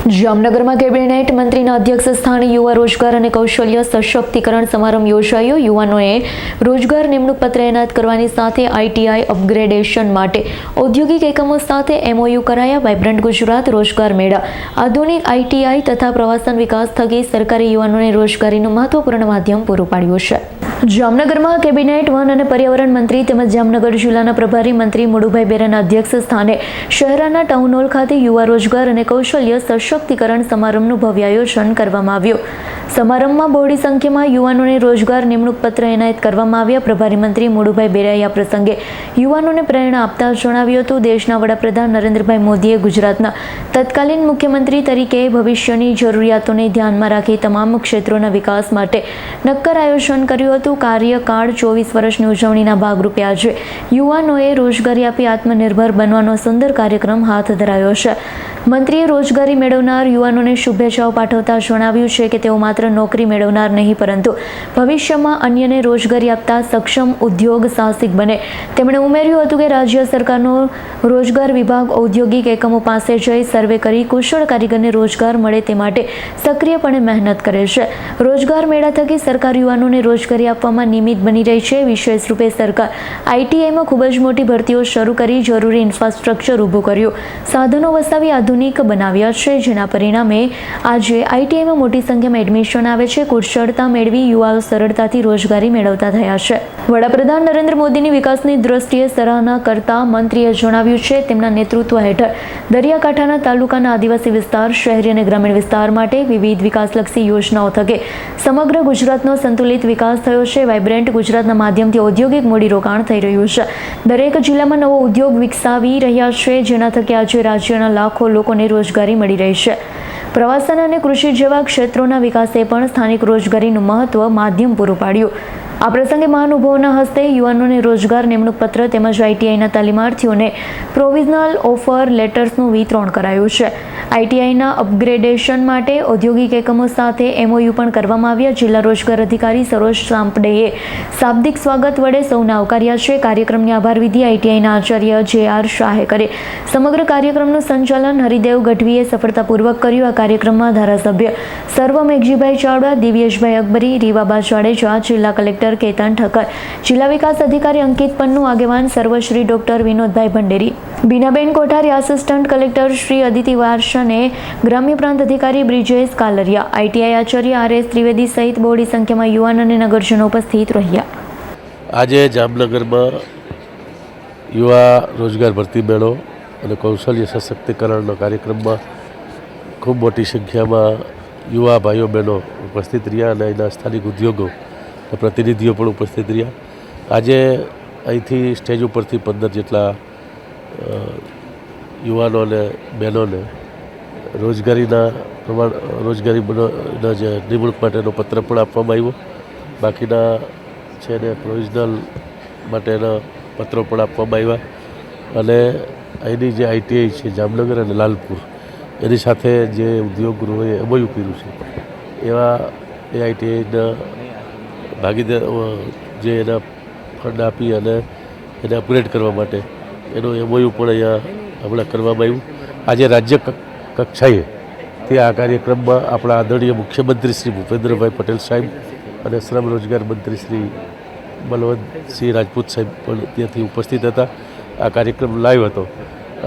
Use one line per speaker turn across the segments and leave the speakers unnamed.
જામનગરમાં કેબિનેટ મંત્રીના અધ્યક્ષ સ્થાને યુવા રોજગાર અને કૌશલ્ય સશક્તિકરણ સમારંભ યોજાયો। યુવાનોએ રોજગાર નિમણૂક પત્ર એનાયત કરવાની સાથે આઈટીઆઈ અપગ્રેડેશન માટે ઔદ્યોગિક એકમો સાથે એમઓયુ કરાયા। વાઇબ્રન્ટ ગુજરાત રોજગાર મેળા આધુનિક આઈટીઆઈ તથા પ્રવાસન વિકાસ થકી સરકારે યુવાનોને રોજગારીનું મહત્વપૂર્ણ માધ્યમ પૂરું પાડ્યું છે। જામનગરમાં કેબિનેટ વન અને પર્યાવરણ મંત્રી તેમજ જામનગર જિલ્લાના પ્રભારી મંત્રી મુળુભાઈ બેરાના અધ્યક્ષ સ્થાને શહેરના ટાઉન હોલ ખાતે યુવા રોજગાર અને કૌશલ્ય સશક્તિકરણ સમારંભનું ભવ્ય આયોજન કરવામાં આવ્યું। સમારંભમાં બહોળી સંખ્યામાં યુવાનોને રોજગાર નિમણૂક પત્ર એનાયત કરવામાં આવ્યા। પ્રભારી મંત્રી મુળુભાઈ બેરાએ આ પ્રસંગે યુવાનોને પ્રેરણા આપતા જણાવ્યું હતું, દેશના વડાપ્રધાન નરેન્દ્રભાઈ મોદીએ ગુજરાતના તત્કાલીન મુખ્યમંત્રી તરીકે ભવિષ્યની જરૂરિયાતોને ધ્યાનમાં રાખી તમામ ક્ષેત્રોના વિકાસ માટે નક્કર આયોજન કર્યું હતું। કાર્યકાળ 24 વર્ષની ઉજવણીના ભાગરૂપે આજે યુવાનોએ રોજગારી આપી આત્મનિર્ભર બનવાનો સુંદર કાર્યક્રમ હાથ ધરાયો છે। મંત્રીએ રોજગારી મેળવનાર યુવાનોને શુભેચ્છાઓ પાઠવતા જણાવ્યું છે કે તેઓ માત્ર નોકરી મેળવનાર નહીં પરંતુ ભવિષ્યમાં અન્યને રોજગારી આપતા સક્ષમ ઉદ્યોગ સાહસિક બને। તેમણે ઉમેર્યું હતું કે રાજ્ય સરકારનો રોજગાર વિભાગ ઔદ્યોગિક એકમો પાસે જઈ સર્વે કરી કુશળ કારીગરને રોજગાર મળે તે માટે સક્રિયપણે મહેનત કરે છે। રોજગાર મેળા થકી સરકાર યુવાનોને રોજગારી આપવામાં નિમિત્ત બની રહી છે। વિશેષ રૂપે સરકાર આઈટીઆઈમાં ખૂબ જ મોટી ભરતીઓ શરૂ કરી જરૂરી ઇન્ફ્રાસ્ટ્રક્ચર ઊભું કર્યું, સાધનો વસાવી આધુનિક બનાવ્યા છે, જેના પરિણામે આજે આઈટીઆઈમાં મોટી સંખ્યામાં એડમિશન આવે છે। કુશળતા મેળવી યુવાઓ સરળતાથી રોજગારી મેળવતા થયા છે। વડાપ્રધાન નરેન્દ્ર મોદીની વિકાસની દ્રષ્ટિએ સરાહના કરતા મંત્રીએ જણાવ્યું છે, તેમના નેતૃત્વ હેઠળ દરિયાકાંઠાના તાલુકાના આદિવાસી વિસ્તાર, શહેરી અને ગ્રામીણ વિસ્તાર માટે વિવિધ વિકાસલક્ષી યોજનાઓ થકી સમગ્ર ગુજરાતનો સંતુલિત વિકાસ થયો છે। વાઇબ્રન્ટ ગુજરાતના માધ્યમથી ઔદ્યોગિક મૂડીરોકાણ થઈ રહ્યું છે। દરેક જિલ્લામાં નવો ઉદ્યોગ વિકસાવી રહ્યા છે, જેના થકી આજે રાજ્યના લાખો લોકોને રોજગારી મળી રહી છે। પ્રવાસન અને કૃષિ જેવા ક્ષેત્રોના વિકાસે પણ સ્થાનિક રોજગારીનું મહત્વ માધ્યમ પૂરું પાડ્યું। આ પ્રસંગે મહાનુભાવોના હસ્તે યુવાનોને રોજગાર નિમણૂક પત્ર તેમજ આઈટીઆઈના તાલીમાર્થીઓને પ્રોવિઝનલ ઓફર લેટર્સનું વિતરણ કરાયું છે। આઈટીઆઈના અપગ્રેડેશન માટે ઔદ્યોગિક એકમો સાથે એમઓયુ પણ કરવામાં આવ્યા। જિલ્લા રોજગાર અધિકારી સરોજ સાંપડેએ શાબ્દિક સ્વાગત વડે સૌને આવકાર્યા છે। કાર્યક્રમની આભાર વિધિ આઈટીઆઈના આચાર્ય જે.આર. શાહે કરી। સમગ્ર કાર્યક્રમનું સંચાલન હરિદેવ ગઢવીએ સફળતાપૂર્વક કર્યું। આ કાર્યક્રમમાં ધારાસભ્ય સર્વ મેઘજીભાઈ ચાવડા, દિવ્યેશભાઈ અકબરી, રીવાબા જાડેજા, જિલ્લા કલેક્ટર કેતન ઠક્કર, જિલ્લા વિકાસ અધિકારી અંકિત પન્નુ, આગેવાન સર્વશ્રી ડોક્ટર વિનોદભાઈ ભંડેરી, બીનાબેન કોઠારી, આસિસ્ટન્ટ કલેક્ટર શ્રી અદિતિ વારસને, ગ્રામ્ય પ્રાંત અધિકારી બ્રિજેશ કાલરિયા, આઈટીઆઈ આચાર્ય આર.એસ. ત્રિવેદી સહિત બહોળી સંખ્યામાં યુવાન અને નગરજનો ઉપસ્થિત રહ્યા।
આજે જામનગરમાં યુવા રોજગાર ભરતી મેળો અને કૌશલ્ય સશક્તિકરણનો કાર્યક્રમમાં ખૂબ મોટી સંખ્યામાં યુવા ભાઈઓ બહેનો ઉપસ્થિત રહ્યા અને એના સ્થાનિક ઉદ્યોગો પ્રતિનિધિઓ પણ ઉપસ્થિત રહ્યા। આજે અહીંથી સ્ટેજ ઉપરથી 15 જેટલા યુવાનો અને બહેનોને રોજગારીના જે નિમણૂક માટેનો પત્ર પણ આપવામાં આવ્યો। બાકીના છે ને પ્રોવિઝનલ માટેના પત્રો પણ આપવામાં આવ્યા અને અહીંની જે આઈટીઆઈ છે જામનગર અને લાલપુર એની સાથે જે ઉદ્યોગ ગૃહોએ એમઓયુ કર્યું છે એવા એ આઈટીઆઈના ભાગીદાર જે એના ફંડ આપી અને એને અપગ્રેડ કરવા માટે એનું એમઓયુ પણ અહીંયા હમણાં કરવામાં આવ્યું। આજે રાજ્ય કક્ષાએ તે આ કાર્યક્રમમાં આપણા આદરણીય મુખ્યમંત્રી શ્રી ભૂપેન્દ્રભાઈ પટેલ સાહેબ અને શ્રમ રોજગાર મંત્રી શ્રી બલવંતસિંહ રાજપૂત સાહેબ પણ ત્યાંથી ઉપસ્થિત હતા। આ કાર્યક્રમ લાઈવ હતો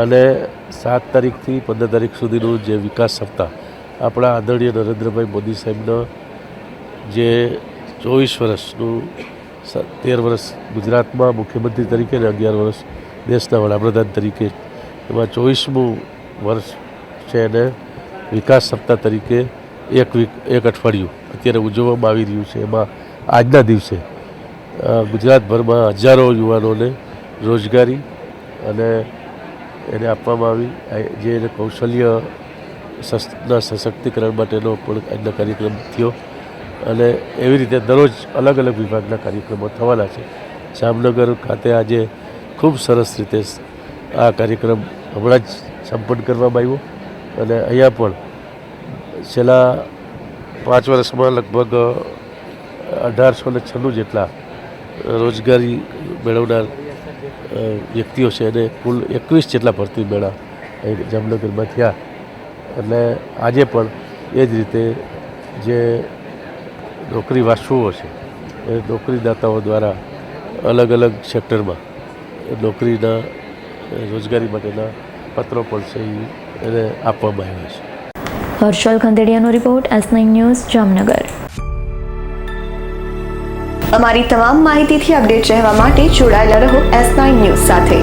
અને 7 તારીખથી 15 તારીખ સુધીનું જે વિકાસ સપ્તાહ આપણા આદરણીય નરેન્દ્રભાઈ મોદી સાહેબનો જે 24 વર્ષનું 13 વર્ષ ગુજરાતમાં મુખ્યમંત્રી તરીકે અને 11 વર્ષ દેશના વડાપ્રધાન તરીકે એમાં 24મું વર્ષ છે અને વિકાસ સપ્તાહ તરીકે એક અઠવાડિયું અત્યારે ઉજવવામાં આવી રહ્યું છે। એમાં આજના દિવસે ગુજરાતભરમાં હજારો યુવાનોને રોજગારી અને એને આપવામાં આવી, જે એને કૌશલ્યના સશક્તિકરણ માટેનો પણ આજનો કાર્યક્રમ થયો અને એવી રીતે દરરોજ અલગ અલગ વિભાગના કાર્યક્રમો થવાના છે। જામનગર ખાતે આજે ખૂબ સરસ રીતે આ કાર્યક્રમ હમણાં જ સંપન્ન કરવામાં આવ્યો અને અહીંયા પણ છેલ્લા 5 વર્ષમાં લગભગ 1896 જેટલા રોજગારી મેળવનાર વ્યક્તિઓ છે અને કુલ 21 જેટલા ભરતી મેળા જામનગરમાં થયા એટલે આજે પણ એ જ રીતે જે નોકરી વાસ્તુઓ છે એ નોકરીદાતાઓ દ્વારા અલગ અલગ સેક્ટરમાં નોકરીના રોજગારી માટેના પત્રો પણ છે એને આપવામાં આવ્યા છે.
હર્ષલ ખંદેડિયાનો રિપોર્ટ, S9 ન્યૂઝ, જામનગર.
અમારી તમામ માહિતીથી અપડેટ રહેવા માટે જોડાયેલા રહો S9 ન્યૂઝ સાથે.